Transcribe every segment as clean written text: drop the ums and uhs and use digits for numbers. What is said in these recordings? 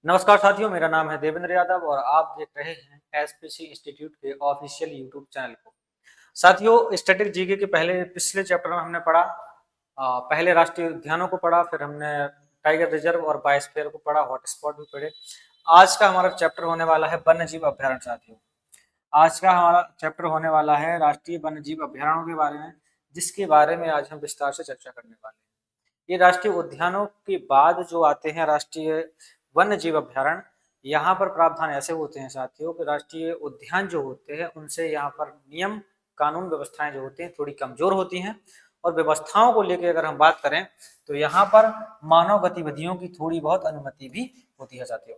नमस्कार साथियों, मेरा नाम है देवेंद्र यादव और आप देख रहे हैं एसपीसी इंस्टीट्यूट के ऑफिशियल यूट्यूब चैनल को। साथियों, स्टैटिक जीके के पिछले चैप्टर में हमने पढ़ा पहले राष्ट्रीय उद्यानों को पढ़ा, फिर हमने टाइगर रिजर्व और बायोस्फीयर को पढ़ा, हॉटस्पॉट भी पढ़े। आज का हमारा चैप्टर होने वाला है वन्य जीव अभ्यारण्य। साथियों, आज का हमारा चैप्टर होने वाला है राष्ट्रीय वन्य जीव अभ्यारण्यों के बारे में, जिसके बारे में आज हम विस्तार से चर्चा करने वाले हैं। ये राष्ट्रीय उद्यानों के बाद जो आते हैं राष्ट्रीय वन्य जीव अभ्यारण्य, यहाँ पर प्रावधान ऐसे होते हैं साथियों कि राष्ट्रीय उद्यान जो होते हैं उनसे यहाँ पर नियम कानून व्यवस्थाएं जो होती हैं थोड़ी कमजोर होती हैं, और व्यवस्थाओं को लेकर अगर हम बात करें तो यहाँ पर मानव गतिविधियों की थोड़ी बहुत अनुमति भी होती है साथियों।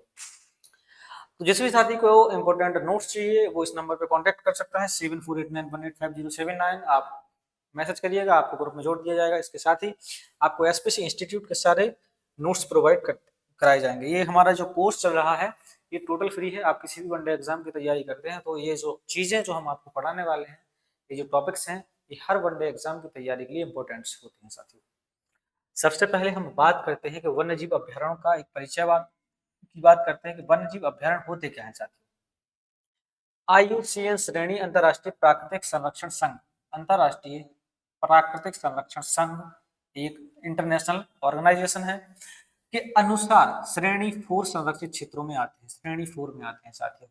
तो जिस भी साथी को इंपॉर्टेंट नोट्स चाहिए वो इस नंबर पे कांटेक्ट कर सकता है 7489185079। आप मैसेज करिएगा, आपको ग्रुप में जोड़ दिया जाएगा। इसके साथ ही आपको एसपीसी इंस्टीट्यूट के सारे नोट्स प्रोवाइड कराए जाएंगे। ये हमारा जो कोर्स चल रहा है ये टोटल फ्री है। आप किसी भी वनडे एग्जाम की तैयारी करते हैं तो ये जो चीजें जो हम आपको पढ़ाने वाले हैं, ये जो टॉपिक्स हैं, ये हर वनडे एग्जाम की तैयारी के लिए इंपॉर्टेंट होते हैं साथियों। सबसे पहले हम बात करते हैं कि वन्य जीव अभ्यारण्यों का एक परिचय की बात करते हैं कि वन्य जीव अभ्यारण्य होते क्या है साथियों। IUCN श्रेणी अंतरराष्ट्रीय प्राकृतिक संरक्षण संघ, अंतरराष्ट्रीय प्राकृतिक संरक्षण संघ एक इंटरनेशनल ऑर्गेनाइजेशन है के अनुसार श्रेणी 4 संरक्षित क्षेत्रों में आते हैं। श्रेणी 4 में आते हैं साथियों।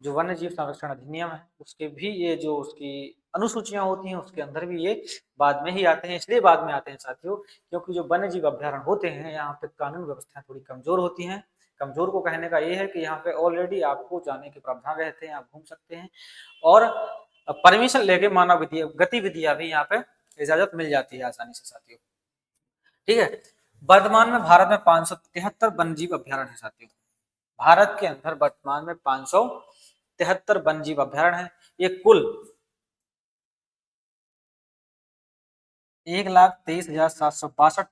जो वन्य जीव संरक्षण अधिनियम है उसके भी ये जो उसकी अनुसूचियां होती हैं उसके अंदर भी ये बाद में ही आते हैं। इसलिए बाद में आते हैं साथियों क्योंकि जो वन्य जीव अभ्यारण्य होते हैं यहाँ पे कानून व्यवस्थाएं थोड़ी कमजोर होती हैं। कमजोर को कहने का ये है कि यहाँ पे ऑलरेडी आपको जाने के प्रावधान रहते हैं, आप घूम सकते हैं और परमिशन लेके मानव गतिविधियां भी यहाँ पे इजाजत मिल जाती है आसानी से साथियों। ठीक है, वर्तमान में भारत में 573 वन्य जीव अभ्यारण्य है साथियों। भारत के अंदर वर्तमान में 573 वन्य जीव अभ्यारण्य है। ये कुल 1,23,762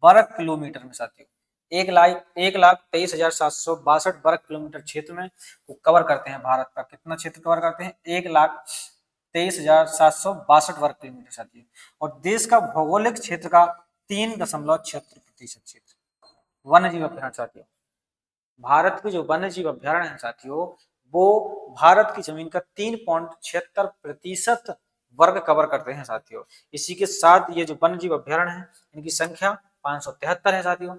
वर्ग किलोमीटर में साथियों 1,23,762 वर्ग किलोमीटर क्षेत्र में वो कवर करते हैं। भारत का कितना क्षेत्र कवर करते हैं? 1,23,762 वर्ग किलोमीटर साथियों। और देश का भौगोलिक क्षेत्र का 3.76% क्षेत्र वन्य जीव अभ्यारण्य साथियों। भारत के जो वन्य जीव अभ्यारण्य है साथियों वो भारत की जमीन का 3.76% वर्ग कवर करते हैं साथियों। इसी के साथ ये जो वन्य जीव अभ्यारण्य है इनकी संख्या 573 है साथियों।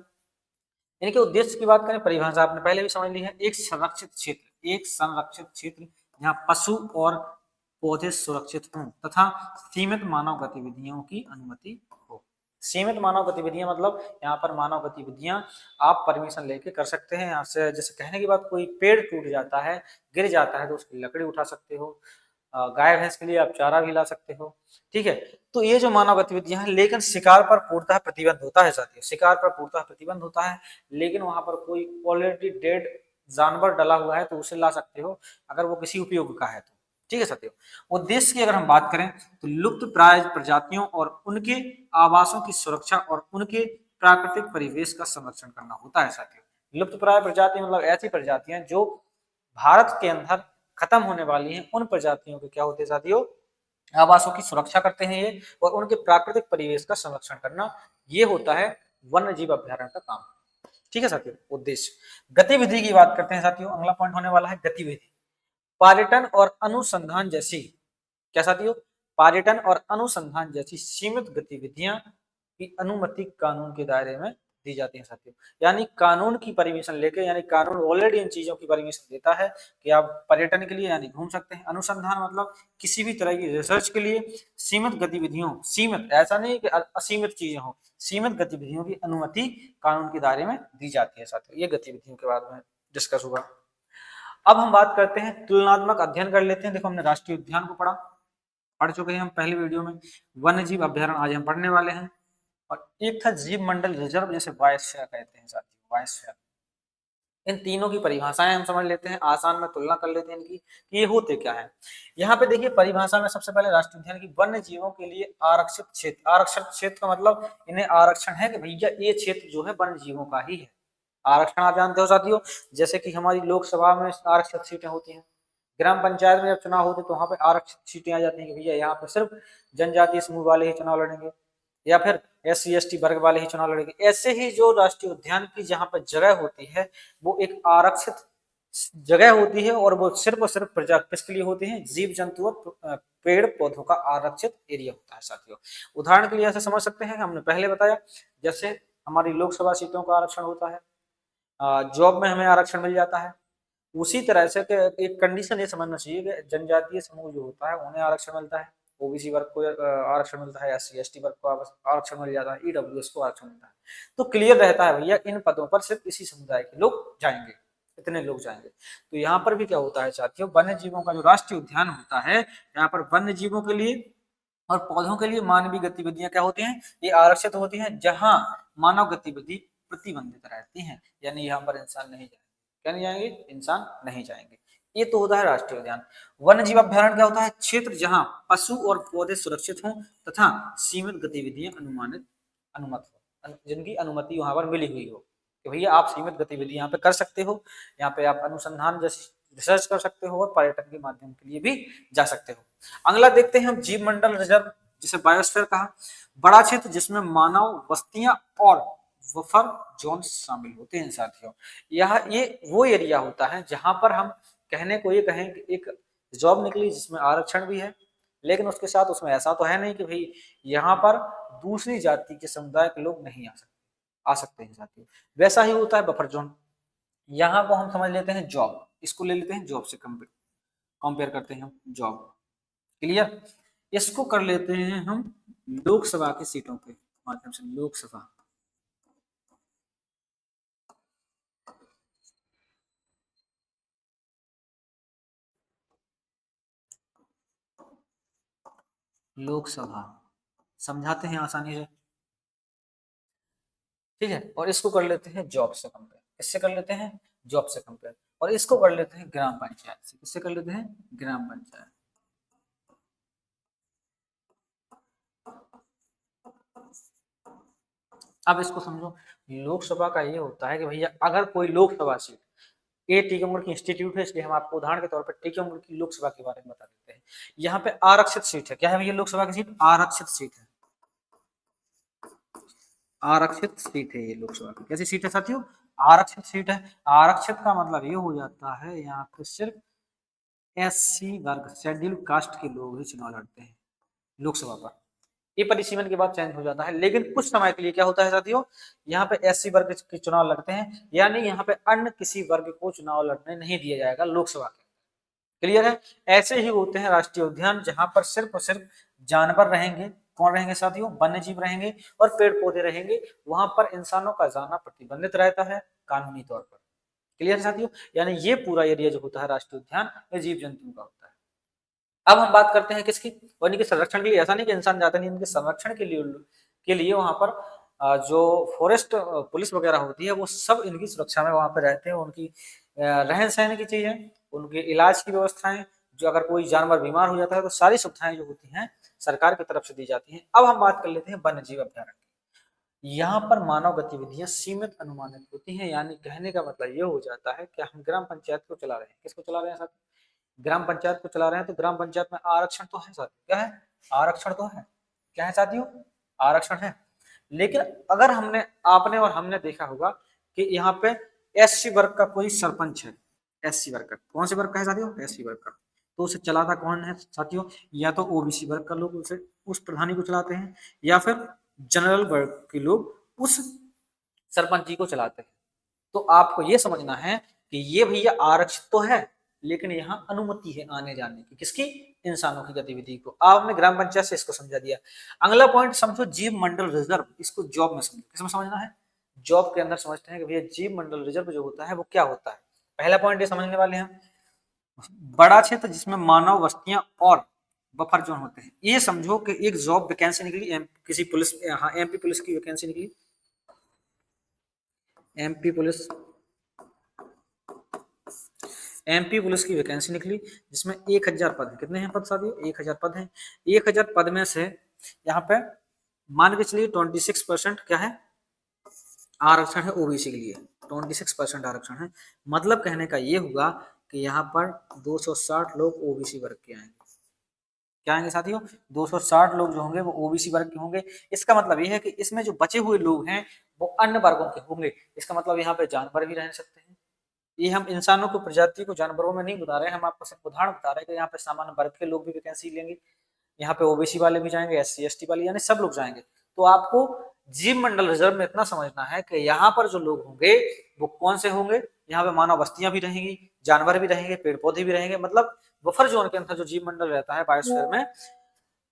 इनके उद्देश्य की बात करें, परिभाषा आपने पहले भी समझ ली है। एक संरक्षित क्षेत्र जहाँ पशु और पौधे सुरक्षित हों तथा सीमित मानव गतिविधियों की अनुमति हो। सीमित मानव गतिविधियां मतलब यहाँ पर मानव गतिविधियां आप परमिशन लेके कर सकते हैं। यहाँ से जैसे कहने की बात, कोई पेड़ टूट जाता है, गिर जाता है तो उसकी लकड़ी उठा सकते हो, गाय भैंस के लिए आप चारा भी ला सकते हो। ठीक है, तो ये जो मानव गतिविधियां हैं, लेकिन शिकार पर पूर्णतः प्रतिबंध होता है साथियों। शिकार पर पूर्णतः प्रतिबंध होता है, लेकिन वहां पर कोई ऑलरेडी डेड जानवर डला हुआ है तो उसे ला सकते हो अगर वो किसी उपयोग का है तो। ठीक है साथियों, उद्देश्य की अगर हम बात करें तो लुप्त प्राय प्रजातियों और उनके आवासों की सुरक्षा और उनके प्राकृतिक परिवेश का संरक्षण करना होता है साथियों। लुप्त प्राय प्रजाति मतलब ऐसी प्रजातियां जो भारत के अंदर खत्म होने वाली हैं, उन प्रजातियों के क्या होते हैं साथियों? आवासों की सुरक्षा करते हैं ये, और उनके प्राकृतिक परिवेश का संरक्षण करना, ये होता है वन्य जीव अभ्यारण्य का काम। ठीक है साथियों, उद्देश्य। गतिविधि की बात करते हैं साथियों, अगला पॉइंट होने वाला है गतिविधि। पर्यटन और अनुसंधान जैसी, क्या साथियों? पर्यटन और अनुसंधान जैसी सीमित गतिविधियां की अनुमति कानून के दायरे में दी जाती है साथियों। यानी कानून की परमिशन लेके, यानी कानून ऑलरेडी इन चीजों की परमिशन देता है कि आप पर्यटन के लिए यानी घूम सकते हैं। अनुसंधान मतलब किसी भी तरह की रिसर्च के लिए सीमित गतिविधियों, सीमित ऐसा नहीं कि असीमित चीजें हो, सीमित गतिविधियों की अनुमति कानून के दायरे में दी जाती है साथियों। ये गतिविधियों के बारे में डिस्कस होगा। अब हम बात करते हैं, तुलनात्मक अध्ययन कर लेते हैं। देखो, हमने राष्ट्रीय उद्यान को पढ़ चुके हैं हम पहले वीडियो में। वन्य जीव अभ्यारण्य आज हम पढ़ने वाले हैं। और एक था जीव मंडल रिजर्व, जैसे बायोस्फीयर कहते हैं साथियों, बायोस्फीयर। इन तीनों की परिभाषाएं हम समझ लेते हैं, आसान में तुलना कर लेते हैं इनकी कि ये होते क्या है। यहाँ पे देखिए परिभाषा में सबसे पहले राष्ट्रीय उद्यान की वन्य जीवों के लिए आरक्षित क्षेत्र। आरक्षित क्षेत्र का मतलब इन्हें आरक्षण है कि भैया ये क्षेत्र जो है वन्य जीवों का ही है। आरक्षण आप जानते हो साथियों, जैसे कि हमारी लोकसभा में आरक्षित सीटें होती हैं, ग्राम पंचायत में जब चुनाव होते तो वहां पे आरक्षित सीटें आ जाती हैं कि भैया यहाँ पे सिर्फ जनजातीय समूह वाले ही चुनाव लड़ेंगे। या फिर SC ST वर्ग वाले ही चुनाव लड़ेंगे। ऐसे ही जो राष्ट्रीय उद्यान की जहां पर जगह होती है वो एक आरक्षित जगह होती है और वो सिर्फ और सिर्फ किसके लिए होती है, जीव जंतु और पेड़ पौधों का आरक्षित एरिया होता है साथियों। उदाहरण के लिए ऐसे समझ सकते हैं, हमने पहले बताया जैसे हमारी लोकसभा सीटों का आरक्षण होता है, जॉब में हमें आरक्षण मिल जाता है, उसी तरह से एक कंडीशन ये समझना चाहिए कि जनजातीय समूह जो होता है उन्हें आरक्षण मिलता है, ओबीसी वर्ग को आरक्षण मिलता है, SC ST वर्ग को आरक्षण मिल जाता है, EWS को आरक्षण मिलता है। तो क्लियर रहता है भैया इन पदों पर सिर्फ इसी समुदाय के लोग जाएंगे, इतने लोग जाएंगे। तो यहाँ पर भी क्या होता है साथियों, वन्य जीवों का जो राष्ट्रीय उद्यान होता है, यहाँ पर वन्य जीवों के लिए और पौधों के लिए मानवीय गतिविधियां क्या होती हैं, ये आरक्षित होती हैं, जहां मानव गतिविधि प्रतिबंधित रहती हैं, यानी यहाँ पर इंसान नहीं जाएंगे। क्या नहीं जाएंगे, इंसान नहीं जाएंगे। ये तो होता है राष्ट्रीय उद्यान। वन्य जीव अभ्यारण्य क्या होता है, क्षेत्र जहां पशु और पौधे सुरक्षित हों तथा सीमित गतिविधियां अनुमत हो, जिनकी अनुमति वहां पर मिली हुई हो कि भैया आप सीमित गतिविधि यहाँ पे कर सकते हो, यहाँ पे आप अनुसंधान जैसे रिसर्च कर सकते हो और पर्यटन के माध्यम के लिए भी जा सकते हो। अगला देखते हैं हम जीव मंडल रिजर्व, जिसे बायोस्फीयर कहा, बड़ा क्षेत्र जिसमें मानव बस्तियां और बफर जोन शामिल होते हैं साथियों। ये वो एरिया होता है जहां पर हम कहने को ये कहें कि एक जॉब निकली जिसमें आरक्षण भी है, लेकिन उसके साथ उसमें ऐसा तो है नहीं कि भाई यहाँ पर दूसरी जाति के समुदाय के लोग नहीं आ सकते हैं साथियों। वैसा ही होता है बफर जोन। यहाँ को हम समझ लेते हैं जॉब, इसको ले लेते हैं जॉब से कंपेयर करते हैं हम जॉब। क्लियर, इसको कर लेते हैं हम लोकसभा की सीटों के माध्यम से। लोकसभा लोकसभा समझाते हैं आसानी से, ठीक है। और इसको कर लेते हैं जॉब से कंपेयर, इससे कर लेते हैं जॉब से कंपेयर, और इसको कर लेते हैं ग्राम पंचायत से, किससे कर लेते हैं, ग्राम पंचायत। अब इसको समझो, लोकसभा का ये होता है कि भैया अगर कोई लोकसभा सीट, ये टीकमगढ़ की इंस्टीट्यूट है इसलिए हम आपको उदाहरण के तौर पर टीकमगढ़ की लोकसभा के बारे में बता देते हैं। यहाँ पे आरक्षित सीट है, क्या है भैया लोकसभा की सीट, आरक्षित सीट है, आरक्षित सीट है ये लोकसभा की। कैसी सीट है साथियों, आरक्षित सीट है। आरक्षित का मतलब ये हो जाता है यहाँ पे सिर्फ SC वर्ग, शेड्यूल कास्ट के लोग ही चुनाव लड़ते हैं लोकसभा पर। ये परिसीमन के बाद चेंज हो जाता है, लेकिन कुछ समय के लिए क्या होता है साथियों, यहाँ पे SC वर्ग के चुनाव लड़ते हैं, यानी यहाँ पे अन्य किसी वर्ग को चुनाव लड़ने नहीं दिया जाएगा लोकसभा के। क्लियर है। ऐसे ही होते हैं राष्ट्रीय उद्यान जहां पर सिर्फ और सिर्फ जानवर रहेंगे। कौन रहेंगे साथियों, वन्य जीव रहेंगे और पेड़ पौधे रहेंगे, वहां पर इंसानों का जाना प्रतिबंधित रहता है कानूनी तौर पर। क्लियर है साथियों, यानी ये पूरा एरिया जो होता है राष्ट्रीय उद्यान ये जीव जंतुओं का होता है। अब हम बात करते हैं किसकी, वन्य के संरक्षण के लिए। ऐसा नहीं कि इंसान जाता नहीं, इनके संरक्षण के लिए वहां पर जो फॉरेस्ट पुलिस वगैरह होती है वो सब इनकी सुरक्षा में वहां पर रहते हैं। उनकी रहन सहन की चीजें, उनके इलाज की व्यवस्थाएं, जो अगर कोई जानवर बीमार हो जाता है तो सारी सुविधाएं जो होती हैं सरकार की तरफ से दी जाती हैं। अब हम बात कर लेते हैं वन्य जीव अभ्यारण्य। यहाँ पर मानव गतिविधियां सीमित अनुमानित होती हैं, यानी कहने का मतलब ये हो जाता है कि हम ग्राम पंचायत को चला रहे हैं, किसको चला रहे हैं साथ, ग्राम पंचायत को चला रहे हैं, तो ग्राम पंचायत में आरक्षण तो है साथियों, क्या है, आरक्षण तो है, क्या है साथियों, आरक्षण है। लेकिन अगर हमने आपने और हमने देखा होगा कि यहाँ पे SC वर्ग का कोई सरपंच है, SC वर्ग का, कौन से वर्ग का है साथियों, SC वर्ग का, तो उसे चलाता कौन है साथियों, या तो OBC वर्ग का लोग उसे उस प्रधानी को चलाते हैं, या फिर जनरल वर्ग के लोग उस सरपंच जी को चलाते हैं। तो आपको ये समझना है कि ये भैया आरक्षित तो है, लेकिन यहाँ अनुमति है आने जाने की, किसकी, इंसानों की गतिविधि को। आपने ग्राम पंचायत से इसको समझा दिया। अगला पॉइंट समझो जीव मंडल रिजर्व, इसको जॉब में समझो, किसमें समझना है, जॉब के अंदर समझते हैं कि भैया जीव मंडल रिजर्व जो होता है वो क्या होता है। पहला पॉइंट ये समझने वाले हैं, बड़ा क्षेत्र जिसमें मानव बस्तियां और बफर जोन होते हैं। ये समझो कि एक जॉब वैकेंसी निकली, किसी पुलिस, हाँ MP पुलिस की वैकेंसी निकली, MP पुलिस, MP पुलिस की वैकेंसी निकली जिसमें 1000 पद है। कितने हैं पद साथियों, 1000 पद हैं। 1000 पद में से यहाँ पे मान के चलिए 26% क्या है, आरक्षण है OBC के लिए, 26% आरक्षण है। मतलब कहने का ये हुआ कि यहाँ पर 260 लोग OBC वर्ग के आएंगे। क्या आएंगे साथियों, 260 लोग जो होंगे वो ओबीसी वर्ग के होंगे। इसका मतलब ये है कि इसमें जो बचे हुए लोग हैं वो अन्य वर्गों के होंगे। इसका मतलब यहाँ पे जानवर भी रह सकते हैं। ये हम इंसानों को, प्रजाति को जानवरों में नहीं बता रहे हैं, हम आपको सिर्फ उदाहरण बता रहे हैं कि यहाँ पे सामान्य वर्ग के लोग भी वैकेंसी लेंगे, यहाँ पे ओबीसी वाले भी जाएंगे, एससी एसटी वाले, यानी सब लोग जाएंगे। तो आपको जीव मंडल रिजर्व में इतना समझना है कि यहाँ पर जो लोग होंगे वो कौन से होंगे, यहाँ पे मानव बस्तियां भी रहेंगी, जानवर भी रहेंगे, पेड़ पौधे भी रहेंगे, मतलब बफर जोन के अंदर जो जीव मंडल रहता है बायोस्फीयर में,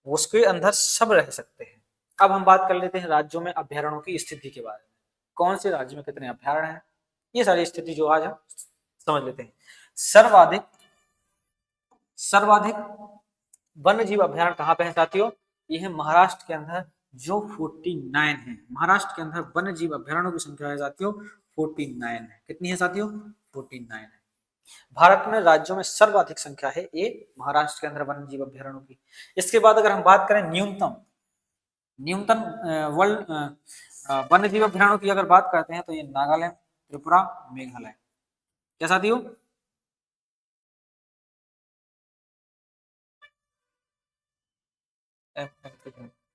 उसके अंदर सब रह सकते हैं। अब हम बात कर लेते हैं राज्यों में अभ्यारण्यों की स्थिति के बारे में, कौन से राज्य में कितने अभ्यारण्य हैं, ये सारी स्थिति जो आज हम समझ लेते हैं। सर्वाधिक सर्वाधिक वन्य जीव अभ्यारण्य कहाँ पे है साथियों, ये है महाराष्ट्र के अंदर, जो 49 है। महाराष्ट्र के अंदर वन्य जीव अभ्यारण्यों की संख्या है साथियों 49 है। कितनी है साथियों, 49 है। भारत में राज्यों में सर्वाधिक संख्या है ये महाराष्ट्र के अंदर वन्य जीव अभ्यारण्यों की। इसके बाद अगर हम बात करें न्यूनतम न्यूनतम वर्ल्ड वन्य जीव अभ्यारण्यों की अगर बात करते हैं तो ये नागालैंड, त्रिपुरा, मेघालय। क्या साथियों,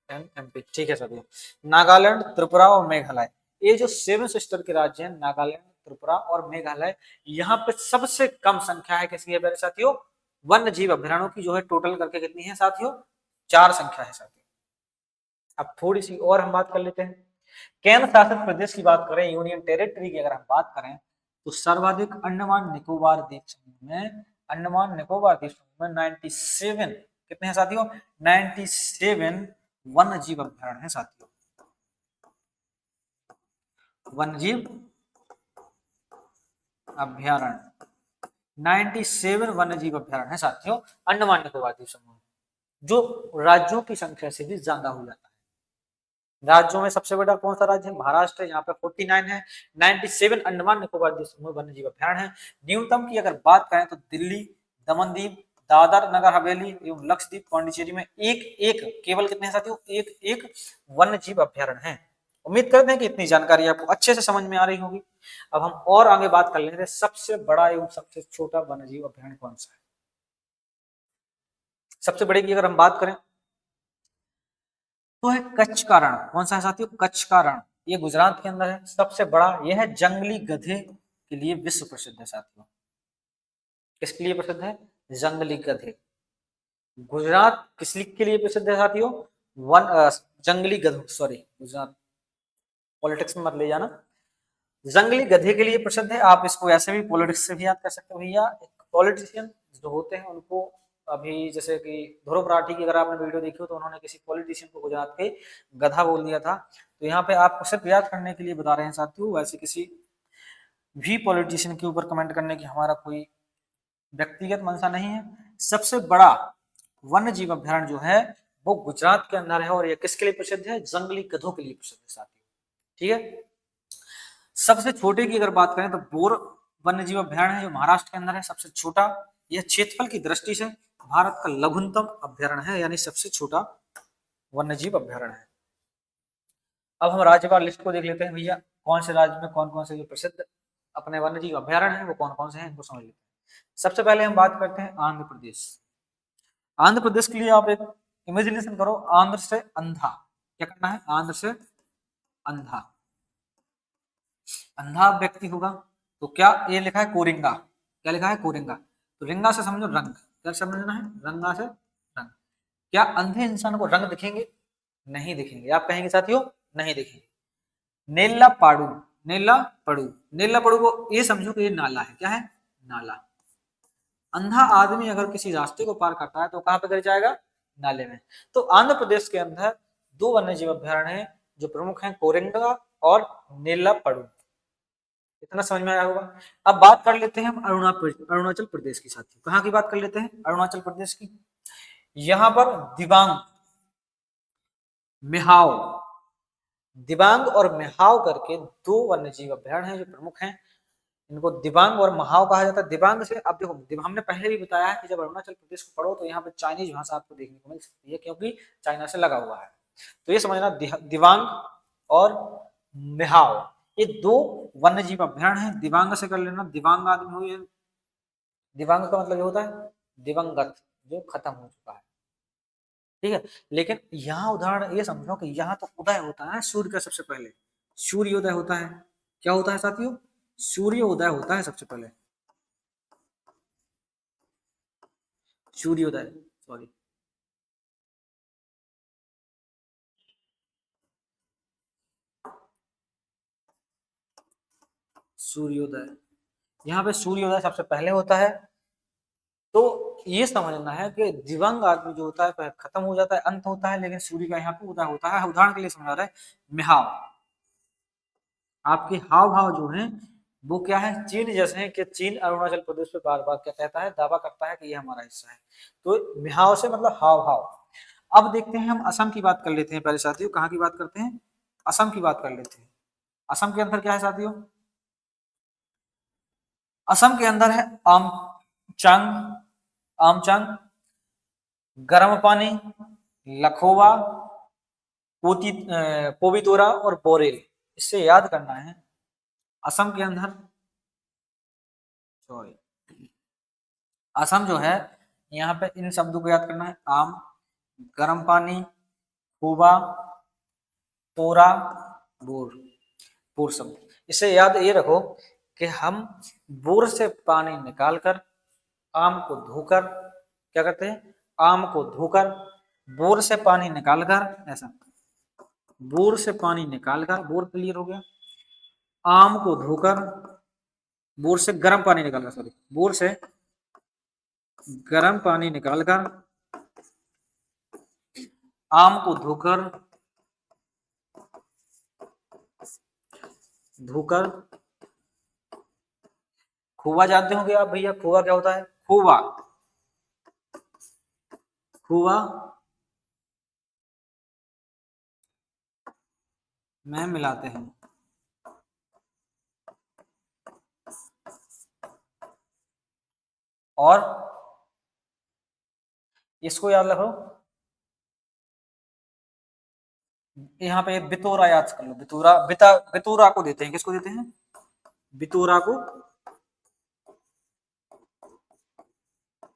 एमपी, ठीक है साथियों। नागालैंड, त्रिपुरा और मेघालय, ये जो 7 सिस्टर के राज्य हैं, नागालैंड, त्रिपुरा और मेघालय, यहाँ पे सबसे कम संख्या है किसकी है मेरे साथियों, वन्य जीव अभ्यारण्यों की, जो है टोटल करके कितनी है साथियों, 4 संख्या है साथियों। अब थोड़ी सी और हम बात कर लेते हैं। केंद्र शासित प्रदेश की बात करें, यूनियन टेरिटरी की अगर हम बात करें, तो सर्वाधिक अंडमान निकोबार द्वीप समूह में, अंडमान निकोबार द्वीप समूह में 97 कितने हैं साथियों, 97 वन्य जीव अभ्यारण्य है साथियों। वन्य जीव अभ्यारण्य 97 वन्य जीव अभ्यारण्य है साथियों अंडमान निकोबार द्वीप समूह, जो राज्यों की संख्या से भी ज्यादा हो जाता है। राज्यों में सबसे बड़ा कौन सा राज्य है, महाराष्ट्र, यहाँ पे 49 है। 97 अंडमान निकोबार द्वीप समूह वन्य जीव अभ्यारण्य है। न्यूनतम की अगर बात करें तो दिल्ली, दमन दीव, दादर नगर हवेली एवं लक्षद्वीप, पांडिचेरी में एक एक, केवल कितने हैं साथियों, एक एक वन्य जीव अभ्यारण्य है। उम्मीद करते हैं कि इतनी जानकारी आपको अच्छे से समझ में आ रही होगी। अब हम और आगे बात कर लेंगे, सबसे बड़ा एवं सबसे छोटा वन्य जीव अभ्यारण्य कौन सा है। सबसे बड़े की अगर हम बात करें तो है कच्छ का रण। कौन सा है साथियों, कच्छ का रण, ये गुजरात के अंदर है। सबसे बड़ा यह है जंगली गधे के लिए विश्व प्रसिद्ध है साथियों। किसके लिए प्रसिद्ध है, जंगली गधे। गुजरात किस के लिए प्रसिद्ध है साथियों, जंगली गधों, सॉरी गुजरात, पॉलिटिक्स में मत ले जाना, जंगली गधे के लिए प्रसिद्ध है। आप इसको ऐसे भी पॉलिटिक्स से भी याद कर सकते हो भैया। पॉलिटिशियन जो होते हैं उनको, अभी जैसे कि ध्रुव राठी की अगर आपने वीडियो देखी हो तो उन्होंने किसी पॉलिटिशियन को गुजरात के गधा बोल दिया था। तो यहाँ पे आपको सिर्फ याद करने के लिए बता रहे हैं साथियों, वैसे किसी भी पॉलिटिशियन के ऊपर कमेंट करने की हमारा कोई व्यक्तिगत मंशा नहीं है। सबसे बड़ा वन्य जीव अभ्यारण्य जो है वो गुजरात के अंदर है, और ये किसके लिए प्रसिद्ध है, जंगली गधों के लिए प्रसिद्ध है साथियों। ठीक है। सबसे छोटे की अगर बात करें तो बोर वन्य जीव अभ्यारण्य है, जो महाराष्ट्र के अंदर है, सबसे छोटा। यह क्षेत्रफल की दृष्टि से भारत का लघुतम अभ्यारण्य है, यानी सबसे छोटा वन्य जीव अभ्यारण्य है। अब हम राज्यवार लिस्ट को देख लेते हैं भैया, कौन से राज्य में कौन कौन से जो प्रसिद्ध अपने वन्य जीव अभ्यारण्य है वो कौन कौन से हैं, इनको समझ लेते हैं। सबसे पहले हम बात करते हैं आंध्र प्रदेश। आंध्र प्रदेश के लिए आप एक इमेजिनेशन करो, आंध्र से अंधा, क्या करना है, आंध्र से अंधा, अंधा व्यक्ति होगा तो क्या ये लिखा है कोरिंगा, क्या लिखा है कोरिंगा, तो रिंगा से समझो रंग, क्या समझना है, रंगा से रंग। क्या अंधे इंसान को रंग दिखेंगे, नहीं दिखेंगे, आप कहेंगे साथियों नहीं दिखेंगे। नेल्ला पाड़ू, नेल्ला पड़ू, नेल्ला पड़ू को ये समझो कि ये नाला है, क्या है, नाला। अंधा आदमी अगर किसी रास्ते को पार करता है तो कहां पे गिर जाएगा, नाले में। तो आंध्र प्रदेश के अंदर 2 वन्य जीव अभ्यारण्य हैं जो प्रमुख हैं, कोरिंगा और नेल्ला पड़ू। इतना समझ में आया होगा। अब बात कर लेते हैं हम अरुणाचल प्रदेश की साथियों। कहाँ की बात कर लेते हैं, अरुणाचल प्रदेश की। यहाँ पर दिबांग, मिहाओ, दिबांग और मिहाओ करके 2 वन्य जीव अभ्यारण्य हैं जो प्रमुख हैं। इनको दिबांग और महाओ कहा जाता है। दिबांग से, अब देखो हमने पहले भी बताया है कि जब अरुणाचल प्रदेश को पढ़ो तो यहाँ पे चाइनीज भाषा आपको देखने को मिल सकती है, क्योंकि चाइना से लगा हुआ है। तो ये समझना, दिबांग और मिहाओ ये 2 वन्य जीव अभ्यारण्य है। दिबांग से कर लेना, दिबांग आदमी हुए, दिबांग का मतलब ये होता है दिवंगत, जो खत्म हो चुका है। ठीक है। लेकिन यहाँ उदाहरण ये समझो कि यहाँ तो उदय होता है सूर्य का सबसे पहले, सूर्योदय होता है। क्या होता है साथियों? सूर्योदय होता है सबसे पहले, सूर्योदय, सॉरी, सूर्योदय, यहाँ पे सूर्योदय सबसे पहले होता है। तो ये समझना है कि दिव्यांग आदमी जो होता है खत्म हो जाता है, अंत होता है, लेकिन सूर्य का यहाँ पे उदय होता है। उदाहरण के लिए समझा रहा है, मिहाव, आपके हाव भाव जो है वो क्या है, चीन जैसे हैं कि चीन अरुणाचल प्रदेश पे बार बार क्या कहता है, दावा करता है कि ये हमारा हिस्सा है। तो मिहाव से मतलब हाव भाव। अब देखते हैं हम असम की बात कर लेते हैं पहले साथियों। कहाँ की बात करते हैं? असम की बात कर लेते हैं। असम के अंदर क्या है साथियों? असम के अंदर है आमचांग, आमचांग, गर्म पानी, लखोवा, पोबितोरा और बोरेल। इससे याद करना है असम के अंदर, सॉरी, असम जो है यहाँ पे इन शब्दों को याद करना है, आम, गर्म पानी, खूबा, तोरा, बोर, बोर शब्द। इसे याद ये रखो कि हम बोर से पानी निकालकर आम को धोकर क्या करते हैं, आम को धोकर बोर से पानी निकालकर, ऐसा बोर से पानी निकालकर, बोर क्लियर हो गया, आम को धोकर, बोर से गर्म पानी निकालकर, सॉरी, बोर से गर्म पानी निकालकर आम को धोकर, धोकर खोवा जानते होंगे आप भैया, खोवा क्या होता है? खोवा, खोवा में मिलाते हैं। और इसको याद रखो, यहाँ पे बितोरा याद कर लो, बितोरा, बितोरा को देते हैं, किसको देते हैं? बितोरा को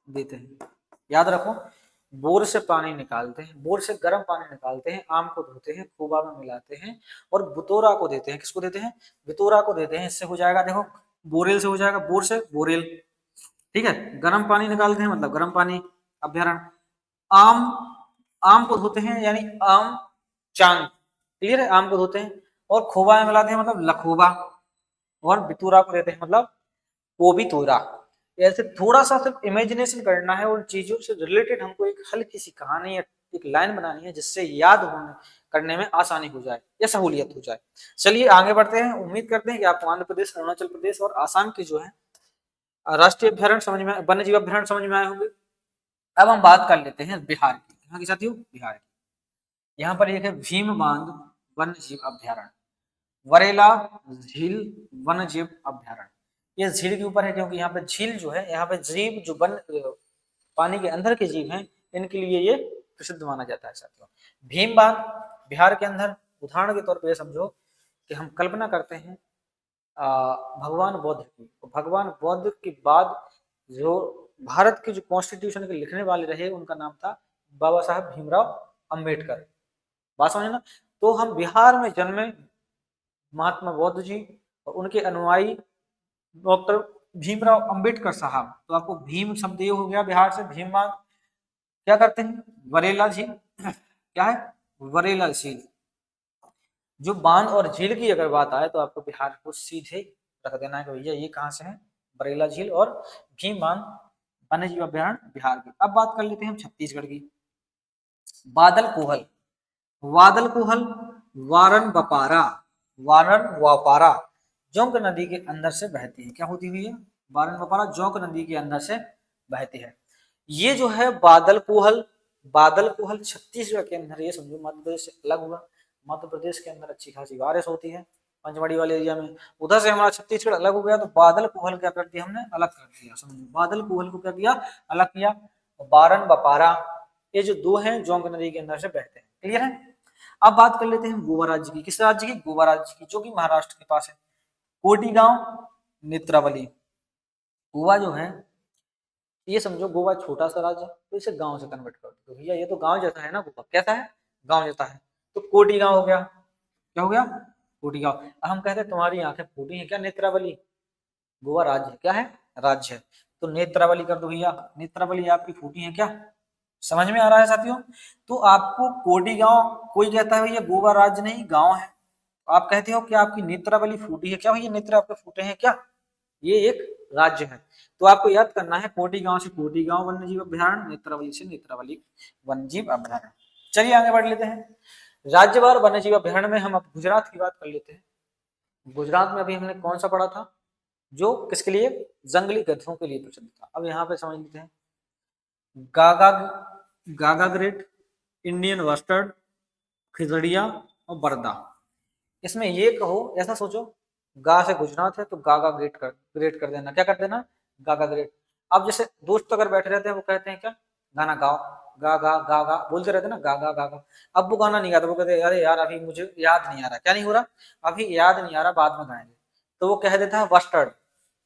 देते हैं। याद रखो, बोर से पानी निकालते हैं, बोर से गर्म पानी निकालते हैं, आम को धोते हैं, खूबा में मिलाते हैं और बुतोरा को देते हैं। किसको देते हैं? बितोरा को देते हैं। इससे हो जाएगा, देखो, बोरेल से हो जाएगा, बोर से बोरेल, ठीक है। गर्म पानी निकालते हैं मतलब गर्म पानी अभ्यारण। आम, आम को धोते हैं यानी आम चांग, क्लियर है, आम को धोते हैं। और खोबा में मिलाते हैं मतलब लखोबा। और बितूरा को देते हैं मतलब वो भी तोरा। ऐसे थोड़ा सा सिर्फ इमेजिनेशन करना है, उन चीजों से रिलेटेड हमको एक हल्की सी कहानी या एक लाइन बनानी है जिससे याद होने करने में आसानी हो जाए या सहूलियत हो जाए। चलिए आगे बढ़ते हैं। उम्मीद करते हैं कि आपको आंध्र प्रदेश, अरुणाचल प्रदेश और आसाम की जो है राष्ट्रीय अभ्यारण्य समझ में, वन्य जीव अभ्यारण्य समझ में आए होंगे। अब हम बात कर लेते हैं बिहार की। कहाँ की साथियों? बिहार की। यहाँ पर एक है भीम बांध वन्य जीव अभ्यारण्य, वरेला झील वन्य जीव अभ्यारण्य। ये झील के ऊपर है क्योंकि यहाँ पे झील जो है, यहाँ पे जीव जो वन पानी के अंदर के जीव हैं, इनके लिए ये प्रसिद्ध माना जाता है साथियों। भीम बांध बिहार के अंदर। उदाहरण के तौर पर ये समझो कि हम कल्पना करते हैं भगवान बुद्ध की, तो भगवान बुद्ध के बाद जो भारत के जो कॉन्स्टिट्यूशन के लिखने वाले रहे उनका नाम था बाबा साहब भीमराव अंबेडकर। बात समझे ना? तो हम बिहार में जन्मे महात्मा बुद्ध जी और उनके अनुयायी डॉक्टर भीमराव अंबेडकर साहब। तो आपको भीम शब्द ये हो गया बिहार से। भीम बांध क्या करते हैं? वरेला झील, क्या है? वरेला झील। जो बांध और झील की अगर बात आए तो आपको बिहार को सीधे रख देना है कि भैया ये कहाँ से है, बरेला झील और भीम बांध वन्य जीव अभ्यारण्य बिहार की। अब बात कर लेते हैं हम छत्तीसगढ़ की। बादल कोहल, वादल कोहल, वारन बपारा, वारन वापारा जोंक नदी के अंदर से बहती है। क्या होती हुई है? वारन बपारा जोंक नदी के अंदर से बहती है। ये जो है बादल कोहल, बादल कोहल छत्तीसगढ़ के अंदर, ये समझो मध्य प्रदेश से अलग हुआ। मध्य प्रदेश के अंदर अच्छी खासी बारिश होती है पंचमढ़ी वाले एरिया में, उधर से हमारा छत्तीसगढ़ अलग हो गया। तो बादल कोहल क्या कर दिया हमने? अलग कर दिया। समझो, बादल कोहल को क्या किया? अलग किया। बारन बपारा, ये जो दो हैं जोंक नदी के अंदर से बहते हैं। क्लियर है? अब बात कर लेते हैं गोवा राज्य की। किस राज्य की? गोवा राज्य की, जो कि महाराष्ट्र के पास है। कोटी गांव, नेत्रावली। गोवा जो है ये समझो गोवा छोटा सा राज्य है, तो इसे गांव से कन्वर्ट कर दो। तो भैया ये तो गांव जैसा है ना, गोवा कैसा है, गांव जैसा है। तो कोटी गांव हो गया, क्या हो गया, कोटी गांव। अब हम कहते हैं तुम्हारी आंखें फूटी हैं क्या, नेत्रावली। गोवा राज्य है, क्या है, राज्य है। तो नेत्रावली कर दो भैया, नेत्रावली आपकी फूटी है क्या, समझ में आ रहा है साथियों। तो आपको कोटी गांव, कोई कहता है भैया गोवा राज्य नहीं गांव है, आप कहते हो कि आपकी नेत्रावली फूटी है क्या, भैया नेत्र आपके फूटे हैं क्या, ये एक राज्य है। तो आपको याद करना है कोटी गांव से कोटी गांव वन्य जीव अभ्यारण्य, नेत्रावली से नेत्रावली वन्य जीव अभ्यारण्य। चलिए आगे बढ़ लेते हैं। राज्यवार वन्य जीव अभ्यारण्य में हम अब गुजरात की बात कर लेते हैं। गुजरात में अभी हमने कौन सा पढ़ा था, जो किसके लिए, जंगली गधों के लिए प्रसिद्ध था। अब यहाँ पे समझ लेते हैं, गागा, गागा ग्रेट, इंडियन वस्टर्ड, खिजड़िया और बरदा। इसमें ये कहो, ऐसा सोचो, गा से गुजरात है तो गागा ग्रेट कर देना, क्या कर देना, गागा ग्रेट। अब जैसे दोस्त अगर बैठे रहते हैं वो कहते हैं क्या, गाना गाओ, गा गा गा गा बोलते रहते हैं ना, गा गा गा गा। अब वो गाना नहीं गाता, वो कहते हैं अरे यार अभी मुझे याद नहीं आ रहा, क्या नहीं हो रहा, अभी याद नहीं आ रहा, बाद में गाएंगे। तो वो कह देता है वस्टर्ड,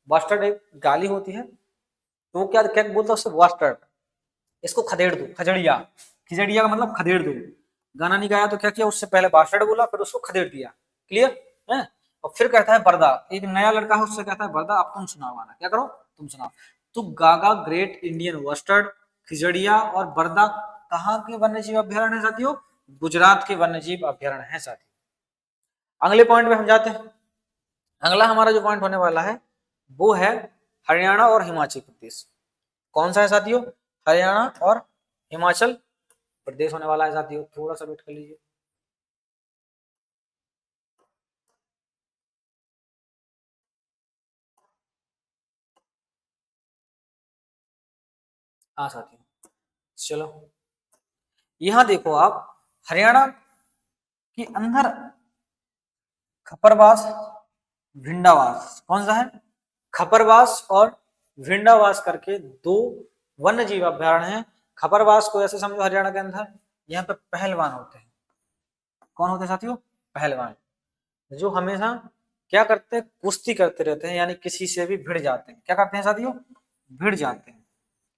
वस्टर्ड एक गाली होती है, तो वो क्या क्या बोलता है उससे, वस्टर्ड। इसको खदेड़ दो, खजड़िया, खिजड़िया का मतलब खदेड़ दो। गाना नहीं गाया तो क्या किया, उससे पहले बास्टर्ड बोला, फिर उसको खदेड़ दिया, क्लियर है। और फिर कहता है बरदा, एक नया लड़का है उससे कहता है बरदा अब तुम सुनाओ गाना, क्या करो तुम सुनाओ। तो गागा ग्रेट इंडियन वस्टर्ड, खिजड़िया और बरदा कहाँ के वन्य जीव अभ्यारण्य है साथियों, गुजरात के वन्य जीव अभ्यारण्य है साथियों। अगले पॉइंट में हम जाते हैं। अगला हमारा जो पॉइंट होने वाला है वो है हरियाणा और हिमाचल प्रदेश। कौन सा है साथियों, हरियाणा और हिमाचल प्रदेश होने वाला है साथियों। थोड़ा सा वेट कर लीजिए। हाँ साथियों, चलो यहां देखो आप, हरियाणा के अंदर खपरवास, भिंडावास, कौन सा है, खपरवास और भिंडावास करके दो वन्य जीव अभ्यारण्य हैं। खपरवास को ऐसे समझो हरियाणा के अंदर, यहाँ पे पहलवान होते हैं, कौन होते हैं साथियों, पहलवान, जो हमेशा क्या करते हैं, कुश्ती करते रहते हैं, यानी किसी से भी भिड़ जाते हैं, क्या करते हैं साथियों, भिड़ जाते हैं,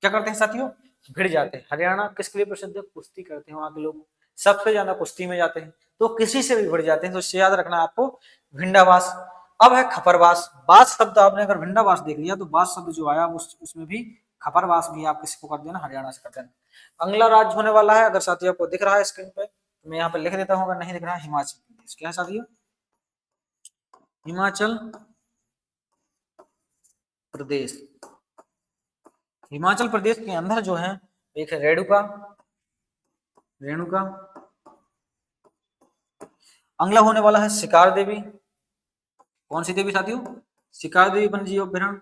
क्या करते हैं साथियों, भिड़ जाते हैं। हरियाणा किसके लिए प्रसिद्ध है, कुश्ती करते हैं वहां के लोग, सबसे ज्यादा कुश्ती में जाते हैं, तो किसी से भी भिड़ जाते हैं, तो इससे याद रखना आपको भिंडावास। अब है खपरवास, बास शब्द आपने अगर भिंडावास देख लिया तो बास शब्द जो आया उसमें भी खपरवास भी आप किसी को कर देना, हरियाणा से कर देना। अगला राज्य होने वाला है, अगर साथी आपको दिख रहा है स्क्रीन पे तो मैं यहाँ पे लिख देता हूँ, अगर नहीं दिख रहा है, हिमाचल प्रदेश। क्या है साथियों, हिमाचल प्रदेश। हिमाचल प्रदेश के अंदर जो है एक है रेणुका, रेणुका। अगला होने वाला है शिकार देवी, कौन सी देवी साथियों, शिकार देवी वन्य जीव अभ्यारण्य।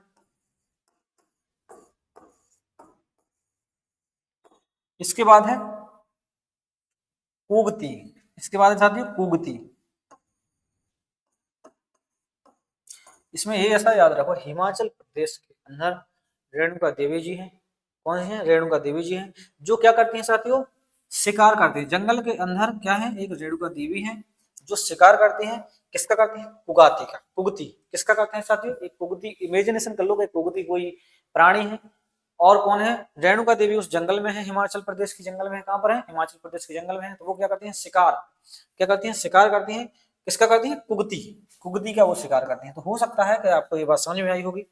इसके बाद है कुगती, इसके बाद है साथियों कुगती। इसमें ये ऐसा याद रखो, हिमाचल प्रदेश के अंदर रेणुका देवी जी हैं, कौन सी हैं, रेणुका देवी जी हैं, जो क्या करती हैं साथियों, शिकार करती हैं। जंगल के अंदर क्या है, एक रेणुका देवी है जो शिकार करती हैं, किसका करती है, कुगाती का, कुगती किसका करते हैं साथियों, एक कुगती, इमेजिनेशन कर लो कि कुगती कोई प्राणी है, और कौन है, रेणुका देवी उस जंगल में है, हिमाचल प्रदेश के जंगल में है, कहां पर है, हिमाचल प्रदेश के जंगल में है। तो वो क्या करती हैं, शिकार, क्या करती हैं, शिकार करती हैं, किसका करती है, कुगती, कुगती का वो शिकार करते हैं। तो हो सकता है कि आपको ये बात समझ में आई होगी।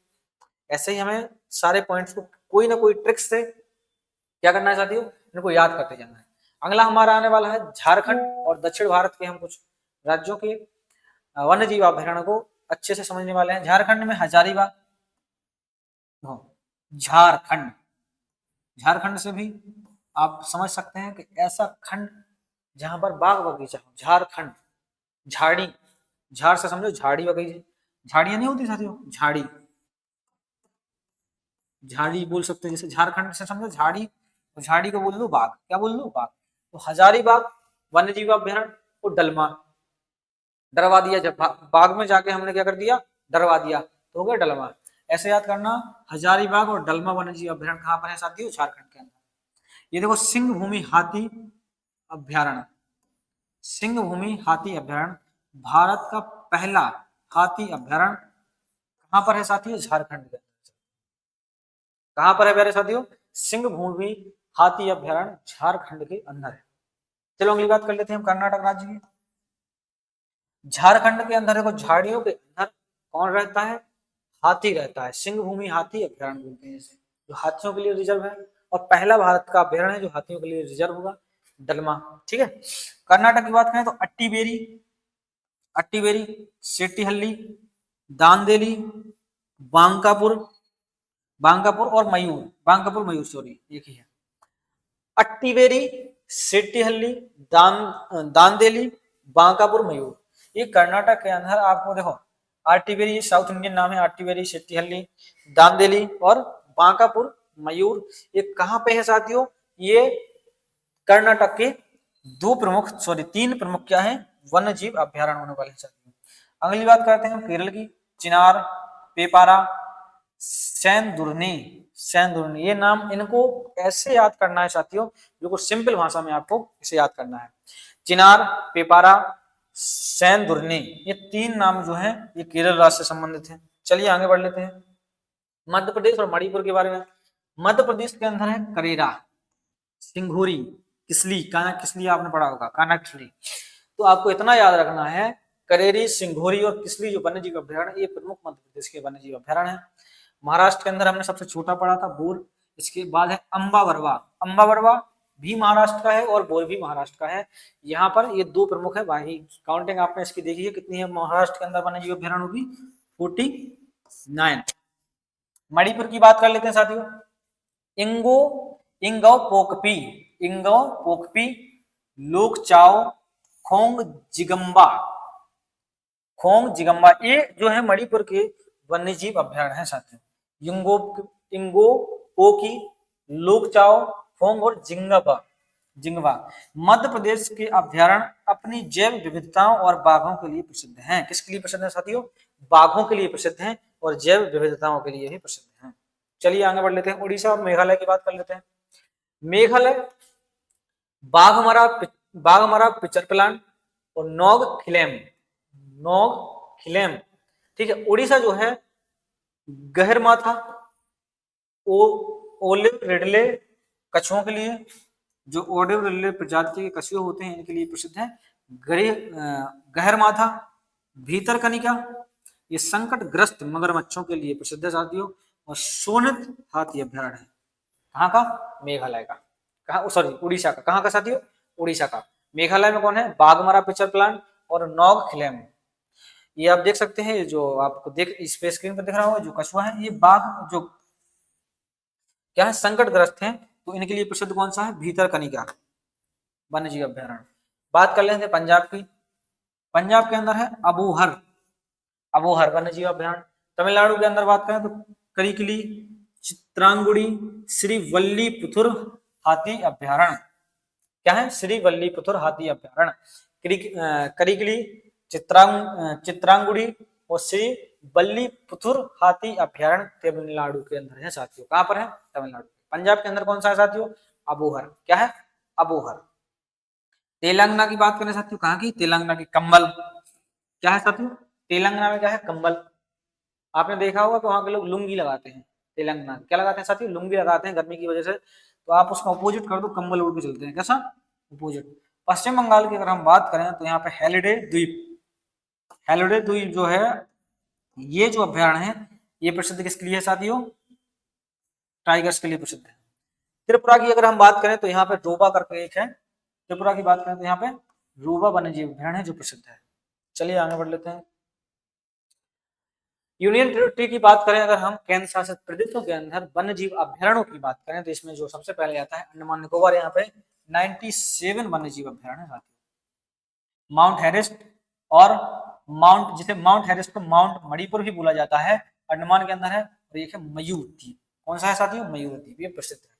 ऐसे ही हमें सारे पॉइंट्स को कोई ना कोई ट्रिक से क्या करना है साथियों, इनको याद करते जाना है। अगला हमारा आने वाला है झारखंड और दक्षिण भारत के हम कुछ राज्यों के वन्य जीव अभ्यारण्य को अच्छे से समझने वाले हैं। झारखंड में हजारीबाग, झारखंड, झारखंड से भी आप समझ सकते हैं कि ऐसा खंड जहां पर बाग बगीचा हो, झारखंड, झाड़ी, झाड़ से समझो झाड़ी बगीचे, झाड़ियां नहीं होती साथियों, झाड़ी, झाड़ी बोल सकते हैं, जैसे झारखंड से समझो झाड़ी, तो झाड़ी को बोल लो बाग, क्या बोल लो बाग। तो हजारीबाग वन्य जीव अभ्यारण्य को डलमा, डरवा दिया, जब बाग में जाके हमने क्या कर दिया, डरवा दिया, तो हो गया डलमा। ऐसे याद करना, हजारीबाग और डलमा वन्य जीव अभ्यारण्य कहाँ पर है साथियों, झारखंड के अंदर। ये देखो सिंह भूमि हाथी अभ्यारण्य, सिंह भूमि हाथी अभ्यारण्य भारत का पहला हाथी अभ्यारण्य कहां पर है साथियों, झारखंड के, कहां पर है प्यारे साथियों? सिंह भूमि हाथी अभ्यारण्य झारखंड के अंदर है। चलो अगली बात कर लेते हैं हम कर्नाटक राज्य की। झारखंड के अंदर देखो झाड़ियों के अंदर कौन रहता है? हाथी रहता है। सिंह भूमि हाथी अभ्यारण्य बोलते हैं इसे, जो हाथियों के लिए रिजर्व है, और पहला भारत का अभ्यारण्य है जो हाथियों के लिए रिजर्व होगा, दलमा। ठीक है। कर्नाटक की बात करें तो अट्टीबेरी, अट्टीबेरी, सेट्टीहल्ली, दांदेली, बांकापुर, बांकापुर और मयूर, बांकापुर मयूर सॉरी एक ही है। अट्टीबेरी, सेट्टीहल्ली, दांदेली, बांकापुर, मयूर, ये कर्नाटक के अंदर आपको देखो आर्टिवेरी साउथ इंडियन नाम है, आर्टिवेरी, सेट्टीहल्ली, दांदेली और बांकापुर, मयूर, ये कहां पे है साथियों? ये कर्नाटक के तीन प्रमुख क्या है? वन्य जीव अभ्यारण्य होने वाले साथियों। अगली बात करते हैं केरल की। चिनार, पेपारा, सैनदुरनी, सैनदुरनी, ये नाम इनको ऐसे याद करना है साथियों, जो सिंपल भाषा में आपको इसे याद करना है। चिनार, पेपारा, सैनदुरनी, ये तीन नाम जो हैं ये केरल राज्य से संबंधित हैं। चलिए आगे बढ़ लेते हैं मध्य प्रदेश और मणिपुर के बारे में। मध्य प्रदेश के अंदर है करेरा, सिंघोरी, किसली, काना किसली आपने पढ़ा होगा, काना किसली। तो आपको इतना याद रखना है, करेरी, सिंघोरी और किसली जो वन्य जीव अभ्यारण्य, ये प्रमुख मध्य प्रदेश के वन्य जीव अभ्यारण्य है। महाराष्ट्र के अंदर हमने सबसे छोटा पढ़ा था बोर, इसके बाद है अम्बावरवा, अम्बावरवा भी महाराष्ट्र का है और बोर भी महाराष्ट्र का है। यहाँ पर ये दो प्रमुख है। बाकी काउंटिंग आपने इसकी देखी है कितनी है महाराष्ट्र के अंदर वन्य जीव अभ्यारण्य होगी, 49। मणिपुर की बात कर लेते हैं साथियों। इंगो पोकपी, इंगो पोकपी, लोकचाओ, खोंग जिगम्बा, खोंग जिगम्बा, ये जो है मणिपुर के वन्य जीव अभ्यारण्य है साथियों। इंगो पोकी, लोकचाओ, खोंग और जिंगबा, जिंगवा। मध्य प्रदेश के अभ्यारण्य अपनी जैव विविधताओं और बाघों के लिए प्रसिद्ध हैं। किसके लिए प्रसिद्ध है साथियों? बाघों के लिए प्रसिद्ध हैं और जैव विविधताओं के लिए ही प्रसिद्ध हैं। चलिए आगे बढ़ लेते हैं। उड़ीसा और मेघालय की बात कर लेते हैं। मेघालय बाघमारा पिक्चर प्लांट और नोग खिलेम, नोग खिलेम। ठीक है। उड़ीसा जो है गहरमाथा, ओलिव रिडले कछुओं के लिए, जो ओलिव रिडले प्रजाति के कछुए होते हैं इनके लिए प्रसिद्ध है। गहरमाथा, भीतरकनिका, ये संकटग्रस्त मगरमच्छों के लिए प्रसिद्ध है साथियों। और सोनित हाथी अभ्यारण्य है कहाँ का? मेघालय का। कहा सॉरी उड़ीसा का। कहाँ का साथियों? उड़ीसा का। मेघालय में कौन है? बाघमारा पिक्चर प्लांट और नोग खिलेम। ये आप देख सकते हैं, जो आपको देख इस पे स्क्रीन पर दिख रहा होगा जो कछुआ है, ये बाघ जो क्या है संकटग्रस्त हैं, तो इनके लिए प्रसिद्ध कौन सा है? भीतरकनिका वन्य जीव अभ्यारण्य। बात कर लेते हैं पंजाब की। पंजाब के अंदर है अबोहर, अबोहर वन्य जीव अभ्यारण्य। तमिलनाडु के अंदर बात करें तो करिकली, चित्रांगुड़ी, श्री वल्लीपुथुर हाथी अभ्यारण्य। क्या है? श्री वल्लीपुथुर हाथी अभ्यारण्य। करिकली, चित्रांगुड़ी और श्री वल्लीपुथुर हाथी अभ्यारण्य तमिलनाडु के अंदर है साथियों। कहां पर है? तमिलनाडु। पंजाब के अंदर कौन सा है साथियों? अबोहर। क्या है? अबोहर। तेलंगाना की बात करें साथियों, कहां की? तेलंगाना की कंबल। क्या है साथियों? तेलंगाना में क्या है? कंबल। आपने देखा होगा कि वहां के लोग लुंगी लगाते हैं। तेलंगाना क्या लगाते हैं साथियों? लुंगी लगाते हैं गर्मी की वजह से। तो आप उसका अपोजिट कर दो, कंबल उड़ के चलते हैं। कैसा अपोजिट? पश्चिम बंगाल की अगर हम बात करें तो यहाँ पे हेलिडे द्वीप, हेलिडे द्वीप जो है ये जो अभ्यारण्य है ये प्रसिद्ध किसके लिए है साथियों? टाइगर्स के लिए प्रसिद्ध है। त्रिपुरा की अगर हम बात करें तो यहाँ पे रोबा करके एक है, त्रिपुरा की बात करें तो यहाँ पे रोबा वन्य जीव अभ्यारण्य है जो प्रसिद्ध है। चलिए आगे बढ़ लेते हैं। यूनियन टेरिटरी की बात करें अगर हम केंद्र शासित प्रदेशों के अंदर वन्य जीव अभ्यारण्यों की बात करें तो इसमें जो सबसे पहले आता है अंडमान निकोबार, यहाँ पे 97 वन्य जीव अभ्यारण्य है। माउंट हेरिस्ट और माउंट, जिसे माउंट हेरिस्ट को माउंट मणिपुर भी बोला जाता है, अंडमान के अंदर है। और एक है मयूर द्वीप। कौन सा है साथियों? मयूर द्वीप, ये प्रसिद्ध है।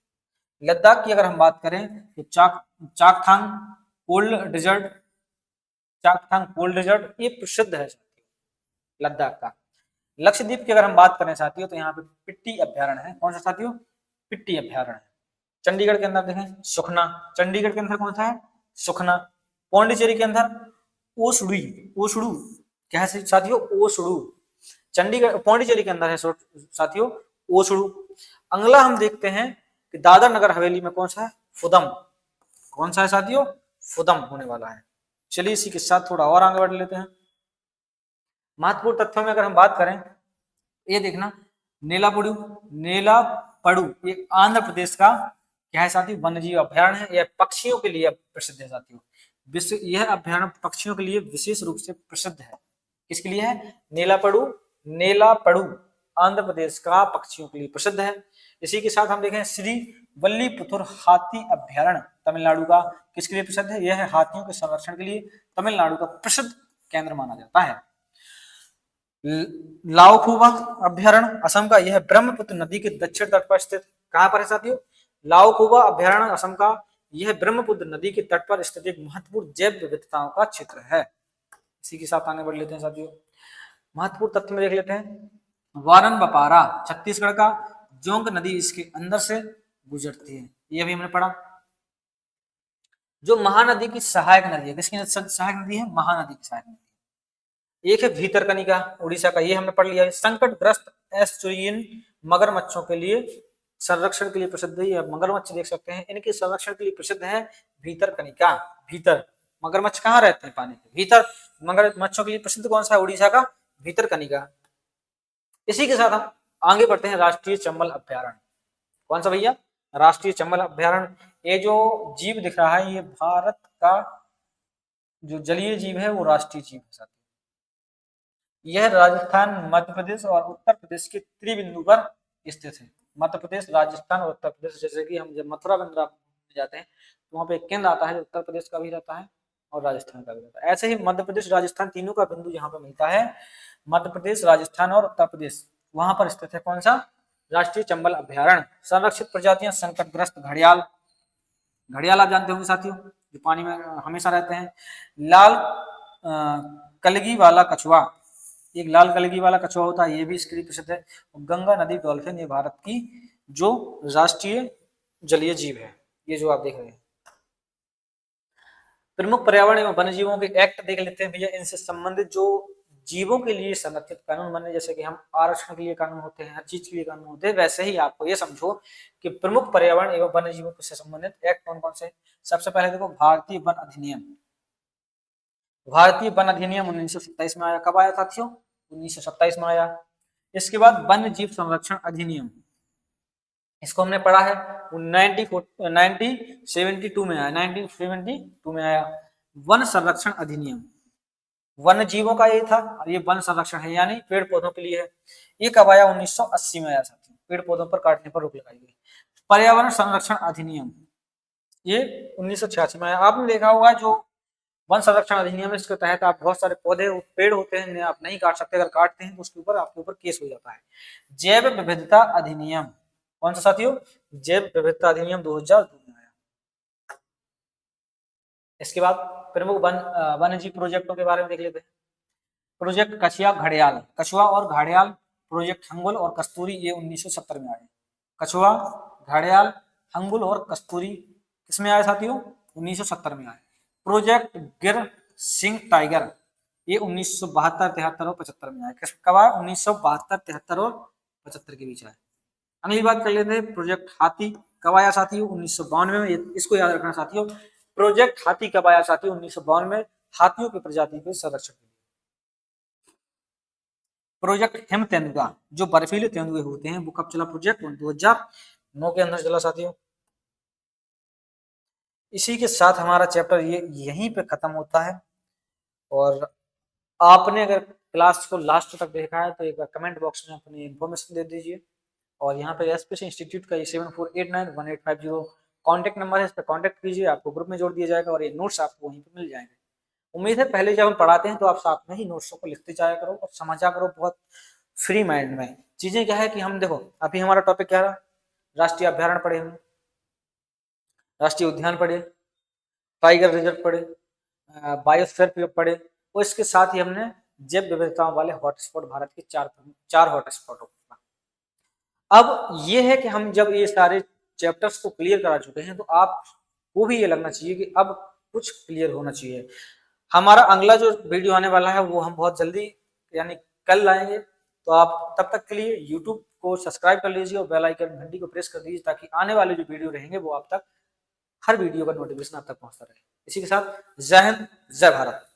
लद्दाख की अगर हम बात करें तो चाकथांग कोल्ड डेजर्ट, चाकथांग कोल्ड डेजर्ट ये प्रसिद्ध है लद्दाख का। लक्षद्वीप की अगर हम बात करें साथियों तो यहाँ पे पिट्टी अभ्यारण्य है। कौन सा साथियों? पिट्टी अभ्यारण्य है। चंडीगढ़ के अंदर देखें सुखना, चंडीगढ़ के अंदर कौन सा है? सुखना। पौंडीचेरी के अंदर ओसुड़ी, ओसुड़ू। क्या है साथियों? ओसुड़ू। चंडीगढ़ पौंडीचेरी के अंदर है साथियों ओछड़ू। अगला हम देखते हैं कि दादर नगर हवेली में कौन सा है, फुदम। कौन सा है साथियों, फुदम होने वाला है। चलिए इसी के साथ थोड़ा और आगे बढ़ लेते हैं। महत्वपूर्ण तथ्यों में अगर हम बात करें, ये देखना, नेलापड़ू, नेलापड़ू ये आंध्र प्रदेश का क्या है साथियों, वन्यजीव अभ्यारण्य है। यह पक्षियों के लिए प्रसिद्ध है साथियों। यह अभ्यारण्य पक्षियों के लिए विशेष रूप से प्रसिद्ध है। किसके लिए है, नेलापड़ू, नेलापड़ू आंध्र प्रदेश का पक्षियों के लिए प्रसिद्ध है। इसी के साथ हम देखें श्री वल्लीपुतुर हाथी अभ्यारण्य तमिलनाडु का किसके लिए प्रसिद्ध है, यह है हाथियों के संरक्षण के लिए तमिलनाडु का प्रसिद्ध केंद्र माना जाता है। लाओखुवा अभ्यारण्य असम का, यह ब्रह्मपुत्र नदी के दक्षिण तट पर स्थित, कहां पर है साथियों, लाओखुवा अभ्यारण्य असम का, यह ब्रह्मपुत्र नदी के तट पर स्थित एक महत्वपूर्ण जैव विविधताओं का क्षेत्र है। इसी के साथ आगे बढ़ लेते हैं साथियों। महत्वपूर्ण तथ्य में देख लेते हैं, वारन बपारा छत्तीसगढ़ का, जोंक नदी इसके अंदर से गुजरती है, यह भी हमने पढ़ा। जो महानदी की सहायक नदी है, किसकी सहायक नदी है, महानदी की सहायक नदी। एक है भीतरकनिका उड़ीसा का, ये हमने पढ़ लिया है। संकटग्रस्त एस्चुरिन मगरमच्छों के लिए संरक्षण के लिए प्रसिद्ध है। मगरमच्छ देख सकते हैं, इनके संरक्षण के लिए प्रसिद्ध है भीतरकनिका। भीतर मगरमच्छ कहाँ रहते हैं, पानी के भीतर। मगरमच्छों के लिए प्रसिद्ध कौन सा है, उड़ीसा का भीतरकनिका। इसी के साथ हम आगे बढ़ते हैं, राष्ट्रीय चंबल अभ्यारण्य। कौन सा भैया, राष्ट्रीय चंबल अभ्यारण्य। ये जो जीव दिख रहा है, ये भारत का जो जलीय जीव है वो राष्ट्रीय जीव है साथियों। यह राजस्थान, मध्य प्रदेश और उत्तर प्रदेश के त्रिबिंदु पर स्थित है। मध्य प्रदेश, राजस्थान और उत्तर प्रदेश, जैसे कि हम जब मथुरा वृंदावन जाते हैं तो वहां पे एक केंद्र आता है जो उत्तर प्रदेश का भी रहता है और राजस्थान का भी रहता है। ऐसे ही मध्य प्रदेश, राजस्थान तीनों का बिंदु यहाँ पर मिलता है। मध्य प्रदेश, राजस्थान और उत्तर प्रदेश, वहां पर स्थित है कौन सा, राष्ट्रीय चंबल अभ्यारण्य। संरक्षित प्रजातियां, संकटग्रस्त घड़ियाल, घड़ियाल आप जानते होंगे साथियों, जो पानी में हमेशा रहते हैं। लाल कलगी वाला कछुआ, एक लाल कलगी वाला कछुआ होता है, ये भी इसके लिए प्रसिद्ध है। गंगा नदी डॉल्फिन, ये भारत की जो राष्ट्रीय जलीय जीव है, ये जो आप देख रहे हैं। प्रमुख पर्यावरण एवं वन्य जीवों के एक्ट देख लेते हैं भैया। इनसे संबंधित जो जीवों के लिए संरक्षित कानून बने, जैसे कि हम आरक्षण के लिए कानून होते हैं, हर चीज के लिए कानून होते हैं, वैसे ही आपको ये समझो कि प्रमुख पर्यावरण एवं वन्य जीवों से संबंधित एक्ट कौन कौन से। सबसे पहले देखो भारतीय वन अधिनियम। भारतीय वन अधिनियम 1927 में आया। कब आया साथियों, 1927 में आया। इसके बाद वन्य जीव संरक्षण अधिनियम, इसको हमने पढ़ा है 1972 में आया, 1972 में आया। वन संरक्षण अधिनियम, वन्य जीवों का ये था और ये वन संरक्षण है, यानी पेड़ पौधों के लिए है। ये कब आया, 1980 में आया साथियों। पेड़ पौधों पर काटने पर रोक लगाई गई। पर्यावरण संरक्षण अधिनियम, ये 1986 में आया। आपने देखा होगा जो वन संरक्षण अधिनियम, इसके तहत आप बहुत सारे पौधे पेड़ होते हैं आप नहीं काट सकते, अगर काटते हैं तो उसके ऊपर आपके ऊपर केस हो जाता है। जैव विविधता अधिनियम, कौन सा साथियों, जैव विविधता अधिनियम 2002 में आया। इसके बाद प्रमुख वन्य जीव प्रोजेक्टों के बारे में देख लेते हैं। प्रोजेक्ट कछुआ घड़ियाल, कछुआ और घड़ियाल प्रोजेक्ट हंगुल और कस्तूरी, ये 1970 में आए। कछुआ, घड़ियाल, हंगुल और कस्तूरी किसमें आए साथियों, 1970 में आए। प्रोजेक्ट गिर सिंह टाइगर, ये 1972, 73 और 75 में आए। कब आया, 1972, 73 और 75 के बीच आए। अगली बात कर लेते हैं प्रोजेक्ट हाथी, कब आया साथियों, 1992 में। इसको याद रखना साथियों, प्रोजेक्ट हाथी कब आया साथियों, 1992 में, हाथियों की प्रजाति के संरक्षण के लिए। प्रोजेक्ट हिम तेंदुआ, जो बर्फीले तेंदुए होते हैं, वो कब चला प्रोजेक्ट, 2009 के अंदर चला साथियों। इसी के साथ हमारा चैप्टर ये यहीं पे खत्म होता है। और आपने अगर क्लास को लास्ट तक देखा है तो एक बार कमेंट बॉक्स में अपनी इन्फॉर्मेशन दे दीजिए। और यहाँ पे एसपीसी इंस्टीट्यूट का 74891850 कॉन्टैक्ट नंबर है, इस पर कॉन्टैक्ट कीजिए, आपको ग्रुप में जोड़ दिया जाएगा और ये नोट्स आपको वहीं पे मिल जाएंगे। उम्मीद है पहले जब हम पढ़ाते हैं तो आप साथ में ही नोट्सों को लिखते जाया करो और समझा करो बहुत फ्री माइंड में। चीजें क्या है कि हम देखो अभी हमारा टॉपिक क्या रहा, राष्ट्रीय अभ्यारण्य पढ़े, हम राष्ट्रीय उद्यान पढ़े, टाइगर रिजर्व पढ़े, बायोस्फीयर पढ़े, और इसके साथ ही हमने जैव विविधताओं वाले हॉटस्पॉट, भारत के चार हॉटस्पॉटों का। अब ये है कि हम जब ये सारे चैप्टर्स को क्लियर करा चुके हैं तो आपको भी ये लगना चाहिए कि अब कुछ क्लियर होना चाहिए। हमारा अगला जो वीडियो आने वाला है वो हम बहुत जल्दी यानी कल लाएंगे, तो आप तब तक के लिए यूट्यूब को सब्सक्राइब कर लीजिए और बेल आइकन घंटी को प्रेस कर दीजिए, ताकि आने वाले जो वीडियो रहेंगे वो आप तक, हर वीडियो का नोटिफिकेशन आप तक पहुंचता रहे। इसी के साथ जय हिंद, जय भारत।